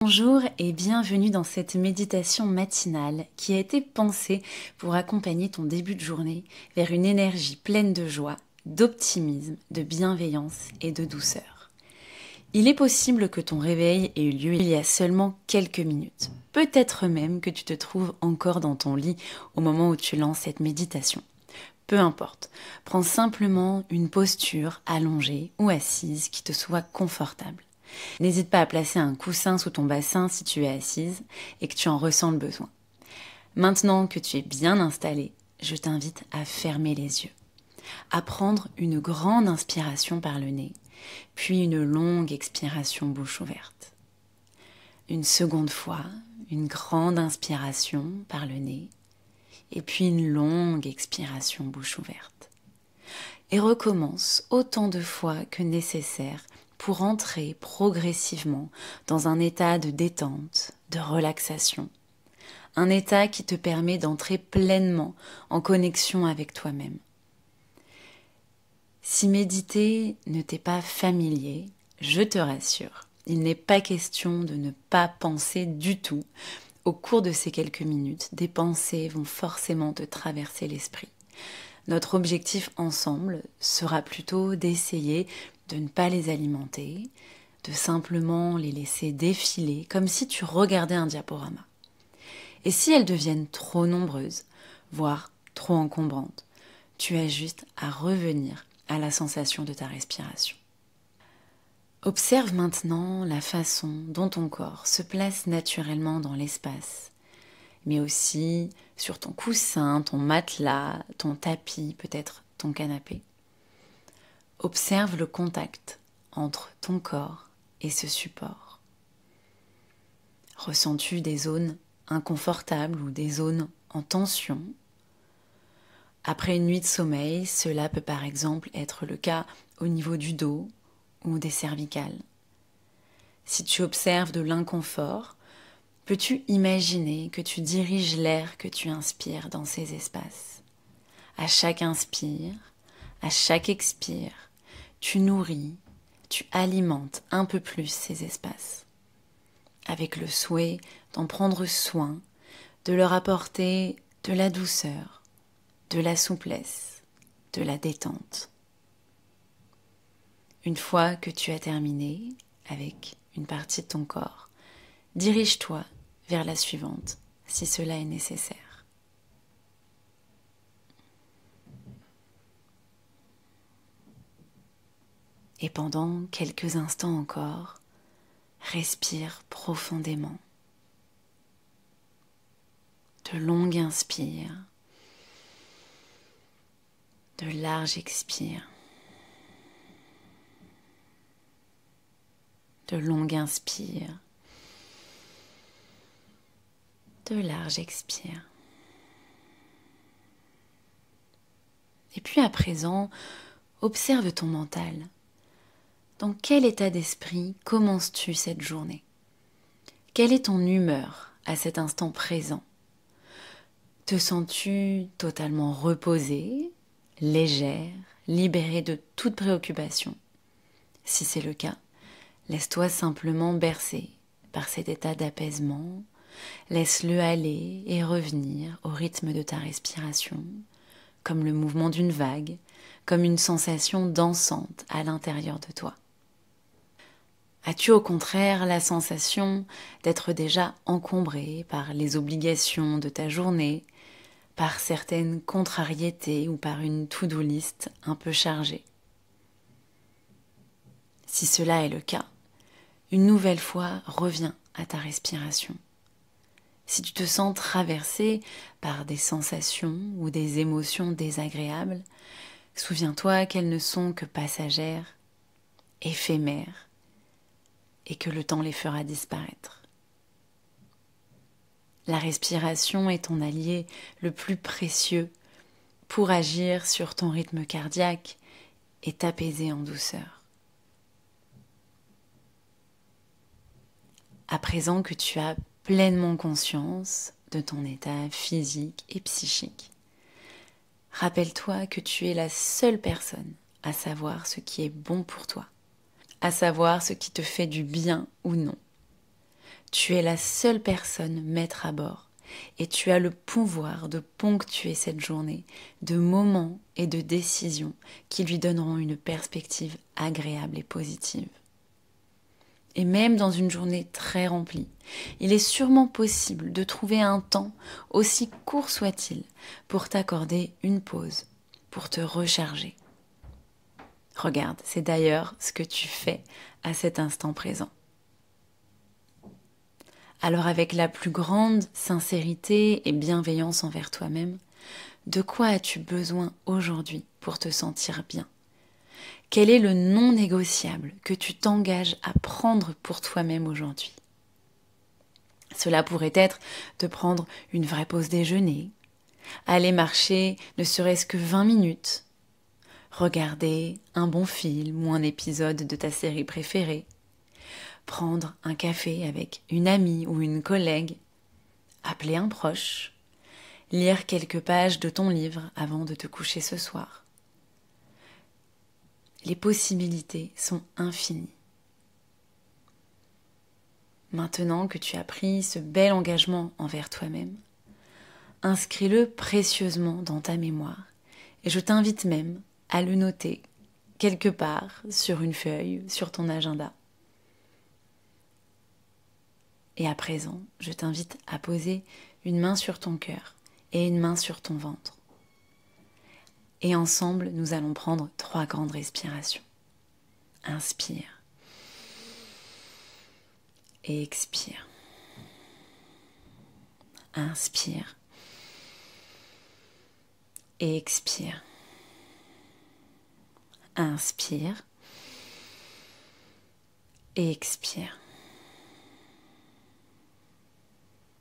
Bonjour et bienvenue dans cette méditation matinale qui a été pensée pour accompagner ton début de journée vers une énergie pleine de joie, d'optimisme, de bienveillance et de douceur. Il est possible que ton réveil ait eu lieu il y a seulement quelques minutes. Peut-être même que tu te trouves encore dans ton lit au moment où tu lances cette méditation. Peu importe, prends simplement une posture allongée ou assise qui te soit confortable. N'hésite pas à placer un coussin sous ton bassin si tu es assise et que tu en ressens le besoin. Maintenant que tu es bien installée, je t'invite à fermer les yeux, à prendre une grande inspiration par le nez, puis une longue expiration bouche ouverte. Une seconde fois, une grande inspiration par le nez, et puis une longue expiration bouche ouverte. Et recommence autant de fois que nécessaire pour entrer progressivement dans un état de détente, de relaxation. Un état qui te permet d'entrer pleinement en connexion avec toi-même. Si méditer ne t'est pas familier, je te rassure, il n'est pas question de ne pas penser du tout. Au cours de ces quelques minutes, des pensées vont forcément te traverser l'esprit. Notre objectif ensemble sera plutôt d'essayer de ne pas les alimenter, de simplement les laisser défiler comme si tu regardais un diaporama. Et si elles deviennent trop nombreuses, voire trop encombrantes, tu as juste à revenir à la sensation de ta respiration. Observe maintenant la façon dont ton corps se place naturellement dans l'espace, mais aussi sur ton coussin, ton matelas, ton tapis, peut-être ton canapé. Observe le contact entre ton corps et ce support. Ressens-tu des zones inconfortables ou des zones en tension? Après une nuit de sommeil, cela peut par exemple être le cas au niveau du dos ou des cervicales. Si tu observes de l'inconfort, peux-tu imaginer que tu diriges l'air que tu inspires dans ces espaces? À chaque inspire, à chaque expire, tu nourris, tu alimentes un peu plus ces espaces, avec le souhait d'en prendre soin, de leur apporter de la douceur, de la souplesse, de la détente. Une fois que tu as terminé avec une partie de ton corps, dirige-toi vers la suivante, si cela est nécessaire. Et pendant quelques instants encore, respire profondément. De longues inspires, de larges expires. De longues inspires, de larges expires. Et puis à présent, observe ton mental. Dans quel état d'esprit commences-tu cette journée? Quelle est ton humeur à cet instant présent? Te sens-tu totalement reposée, légère, libérée de toute préoccupation? Si c'est le cas, laisse-toi simplement bercer par cet état d'apaisement. Laisse-le aller et revenir au rythme de ta respiration, comme le mouvement d'une vague, comme une sensation dansante à l'intérieur de toi. As-tu au contraire la sensation d'être déjà encombré par les obligations de ta journée, par certaines contrariétés ou par une to-do list un peu chargée? Si cela est le cas, une nouvelle fois, reviens à ta respiration. Si tu te sens traversé par des sensations ou des émotions désagréables, souviens-toi qu'elles ne sont que passagères, éphémères, et que le temps les fera disparaître. La respiration est ton allié le plus précieux pour agir sur ton rythme cardiaque et t'apaiser en douceur. À présent que tu as pleinement conscience de ton état physique et psychique, rappelle-toi que tu es la seule personne à savoir ce qui est bon pour toi, à savoir ce qui te fait du bien ou non. Tu es la seule personne maître à bord et tu as le pouvoir de ponctuer cette journée de moments et de décisions qui lui donneront une perspective agréable et positive. Et même dans une journée très remplie, il est sûrement possible de trouver un temps, aussi court soit-il, pour t'accorder une pause, pour te recharger. Regarde, c'est d'ailleurs ce que tu fais à cet instant présent. Alors avec la plus grande sincérité et bienveillance envers toi-même, de quoi as-tu besoin aujourd'hui pour te sentir bien ? Quel est le non négociable que tu t'engages à prendre pour toi-même aujourd'hui ? Cela pourrait être de prendre une vraie pause déjeuner, aller marcher ne serait-ce que 20 minutes, regarder un bon film ou un épisode de ta série préférée, prendre un café avec une amie ou une collègue, appeler un proche, lire quelques pages de ton livre avant de te coucher ce soir. Les possibilités sont infinies. Maintenant que tu as pris ce bel engagement envers toi-même, inscris-le précieusement dans ta mémoire et je t'invite même à le noter quelque part sur une feuille, sur ton agenda. Et à présent, je t'invite à poser une main sur ton cœur et une main sur ton ventre. Et ensemble, nous allons prendre 3 grandes respirations. Inspire. Et expire. Inspire. Et expire. Inspire. Et expire.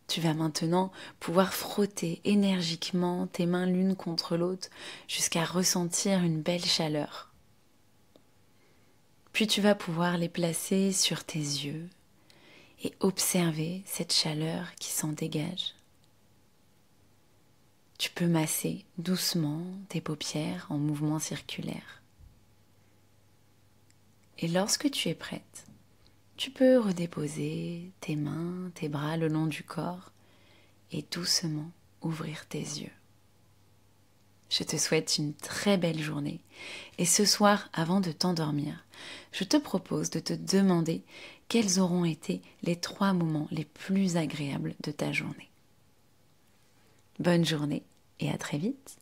Tu vas maintenant pouvoir frotter énergiquement tes mains l'une contre l'autre jusqu'à ressentir une belle chaleur. Puis tu vas pouvoir les placer sur tes yeux et observer cette chaleur qui s'en dégage. Tu peux masser doucement tes paupières en mouvement circulaire. Et lorsque tu es prête, tu peux redéposer tes mains, tes bras le long du corps et doucement ouvrir tes yeux. Je te souhaite une très belle journée et ce soir, avant de t'endormir, je te propose de te demander quels auront été les 3 moments les plus agréables de ta journée. Bonne journée et à très vite.